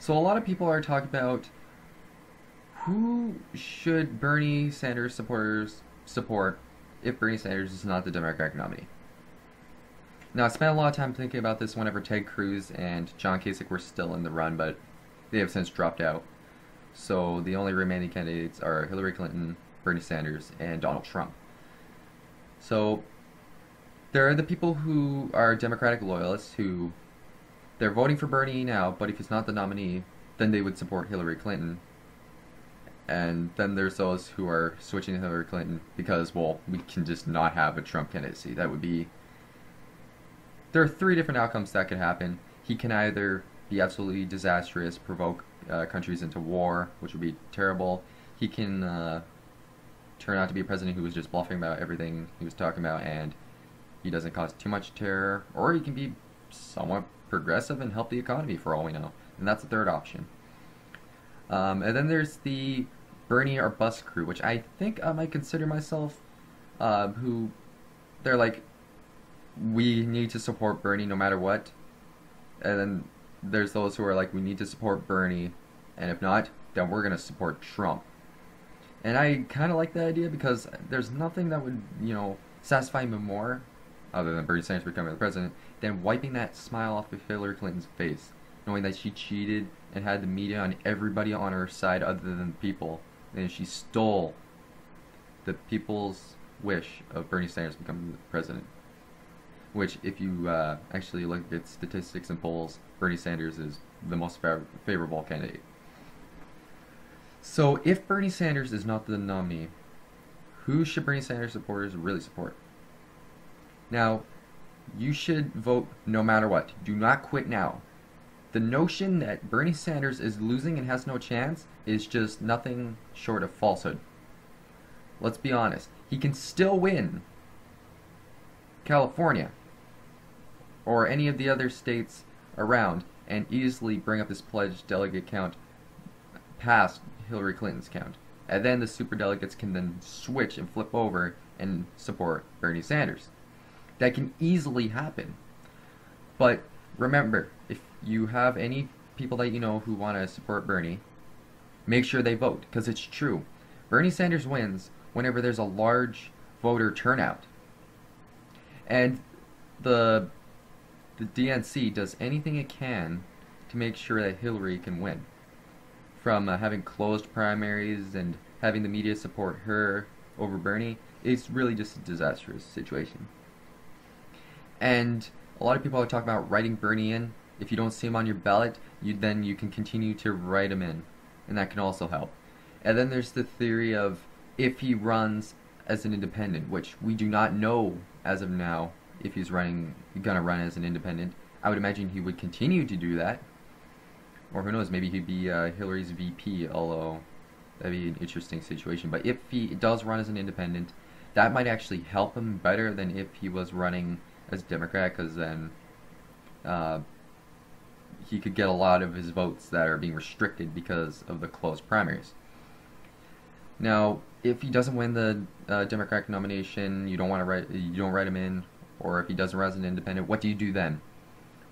So a lot of people are talking about who should Bernie Sanders supporters support if Bernie Sanders is not the Democratic nominee. Now, I spent a lot of time thinking about this whenever Ted Cruz and John Kasich were still in the run, but they have since dropped out. So the only remaining candidates are Hillary Clinton, Bernie Sanders, and Donald Trump. So there are the people who are Democratic loyalists who they're voting for Bernie now, but if he's not the nominee, then they would support Hillary Clinton. And then there's those who are switching to Hillary Clinton because, well, we can just not have a Trump candidacy. That would be... There are three different outcomes that could happen. He can either be absolutely disastrous, provoke countries into war, which would be terrible. He can turn out to be a president who was just bluffing about everything he was talking about and he doesn't cause too much terror. Or he can be somewhat progressive and help the economy for all we know. And that's the third option. And then there's the Bernie or bust crew, which I think I might consider myself, who they're like, we need to support Bernie no matter what. And then there's those who are like, we need to support Bernie, and if not, then we're going to support Trump. And I kind of like that idea because there's nothing that would, satisfy me more, other than Bernie Sanders becoming the president, than wiping that smile off of Hillary Clinton's face, knowing that she cheated and had the media on everybody on her side other than the people, and she stole the people's wish of Bernie Sanders becoming the president. Which, if you actually look at statistics and polls, Bernie Sanders is the most favorable candidate. So, if Bernie Sanders is not the nominee, who should Bernie Sanders supporters really support? Now, you should vote no matter what. Do not quit now. The notion that Bernie Sanders is losing and has no chance is just nothing short of falsehood. Let's be honest. He can still win California or any of the other states around and easily bring up his pledged delegate count past Hillary Clinton's count. And then the superdelegates can then switch and flip over and support Bernie Sanders. That can easily happen. But remember, if you have any people that you know who want to support Bernie, make sure they vote, because it's true. Bernie Sanders wins whenever there's a large voter turnout. And the DNC does anything it can to make sure that Hillary can win. From having closed primaries and having the media support her over Bernie, it's really just a disastrous situation. And a lot of people are talking about writing Bernie in. If you don't see him on your ballot, then you can continue to write him in, and that can also help. And then there's the theory of if he runs as an independent, which we do not know as of now if he's gonna run as an independent. I would imagine he would continue to do that, or who knows, maybe he'd be Hillary's VP, although that'd be an interesting situation. But if he does run as an independent, that might actually help him better than if he was running as a Democrat, because then he could get a lot of his votes that are being restricted because of the closed primaries. Now, if he doesn't win the Democratic nomination, you don't write him in, or if he doesn't run as an independent, what do you do then?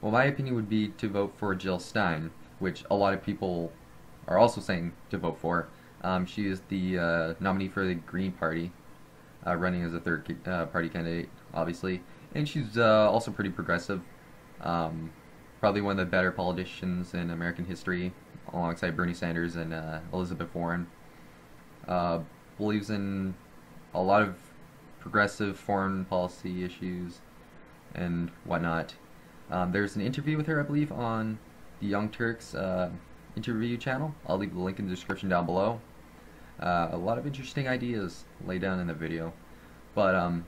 Well, my opinion would be to vote for Jill Stein, which a lot of people are also saying to vote for. She is the nominee for the Green Party, running as a third party candidate, obviously. And she's also pretty progressive. Probably one of the better politicians in American history, alongside Bernie Sanders and Elizabeth Warren. Believes in a lot of progressive foreign policy issues and whatnot. There's an interview with her, I believe, on the Young Turks interview channel. I'll leave the link in the description down below. A lot of interesting ideas laid down in the video. But,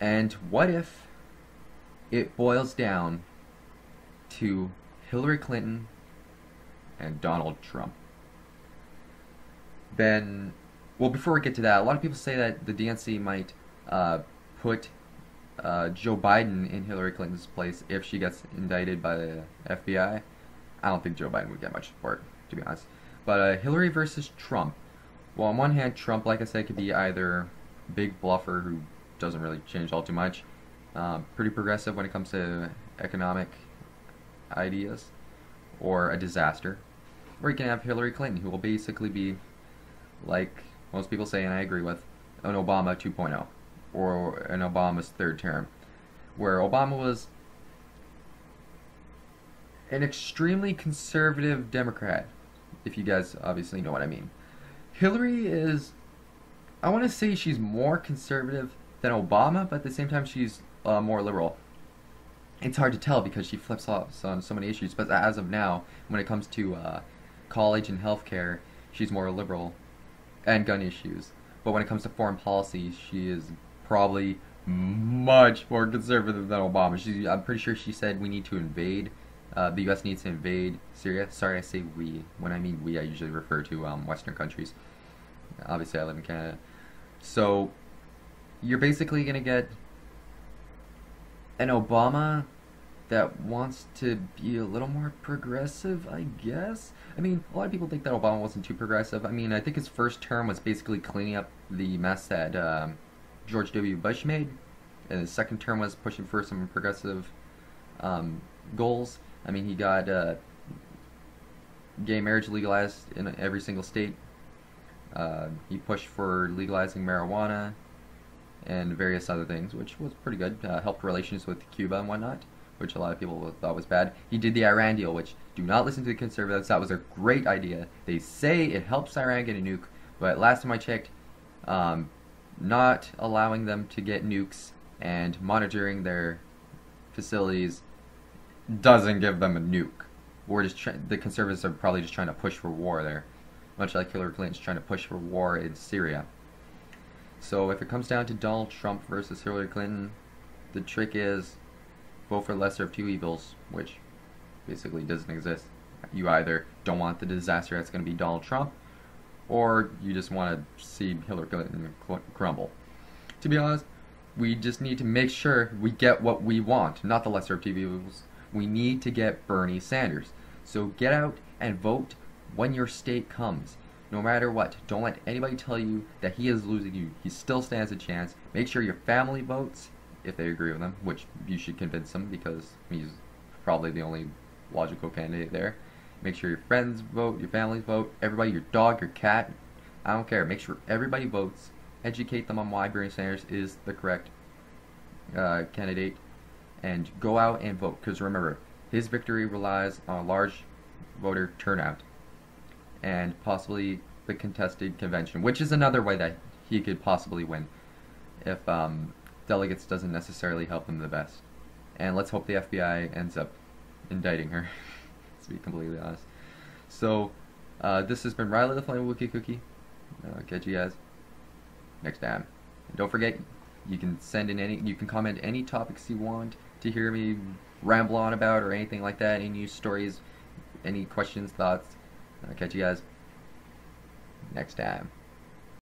and what if it boils down to Hillary Clinton and Donald Trump? Then, well, before we get to that, a lot of people say that the DNC might put Joe Biden in Hillary Clinton's place if she gets indicted by the FBI. I don't think Joe Biden would get much support, to be honest. But Hillary versus Trump. Well, on one hand, Trump, like I said, could be either a big bluffer who doesn't really change all too much, pretty progressive when it comes to economic ideas, or a disaster, or you can have Hillary Clinton, who will basically be, like most people say, and I agree with, an Obama 2.0, or an Obama's third term, where Obama was an extremely conservative Democrat, if you guys obviously know what I mean. Hillary is, I want to say she's more conservative than Obama, but at the same time she's more liberal. It's hard to tell because she flips flops on so many issues, but as of now, when it comes to college and healthcare, she's more liberal, and gun issues. But when it comes to foreign policy, she is probably much more conservative than Obama. I'm pretty sure she said we need to invade. The U.S. needs to invade Syria. Sorry, I say we. When I mean we, I usually refer to Western countries. Obviously, I live in Canada. So, you're basically going to get an Obama that wants to be a little more progressive, I guess. I mean, a lot of people think that Obama wasn't too progressive. I mean, I think his first term was basically cleaning up the mess that George W. Bush made, and his second term was pushing for some progressive goals. I mean, he got gay marriage legalized in every single state. He pushed for legalizing marijuana and various other things, which was pretty good. Helped relations with Cuba and whatnot, which a lot of people thought was bad. He did the Iran deal, which, do not listen to the conservatives. That was a great idea. They say it helps Iran get a nuke, but last time I checked, not allowing them to get nukes and monitoring their facilities doesn't give them a nuke. The conservatives are probably just trying to push for war there, much like Hillary Clinton's trying to push for war in Syria. So if it comes down to Donald Trump versus Hillary Clinton, the trick is vote for the lesser of two evils, which basically doesn't exist. You either don't want the disaster that's going to be Donald Trump, or you just want to see Hillary Clinton crumble. To be honest, we just need to make sure we get what we want, not the lesser of two evils. We need to get Bernie Sanders. So get out and vote when your state comes. No matter what, don't let anybody tell you that he is losing you. He still stands a chance. Make sure your family votes, if they agree with him, which you should convince them because he's probably the only logical candidate there. Make sure your friends vote, your families vote, everybody, your dog, your cat, I don't care. Make sure everybody votes. Educate them on why Bernie Sanders is the correct candidate, and go out and vote, because remember, his victory relies on a large voter turnout and possibly the contested convention, which is another way that he could possibly win if delegates doesn't necessarily help him the best. And let's hope the FBI ends up indicting her, to be completely honest. So, this has been Riley the Flying Wookie Cookie. Catch you guys next time. And don't forget, you can comment any topics you want to hear me ramble on about, or anything like that, any news stories, any questions, thoughts. Catch you guys next time.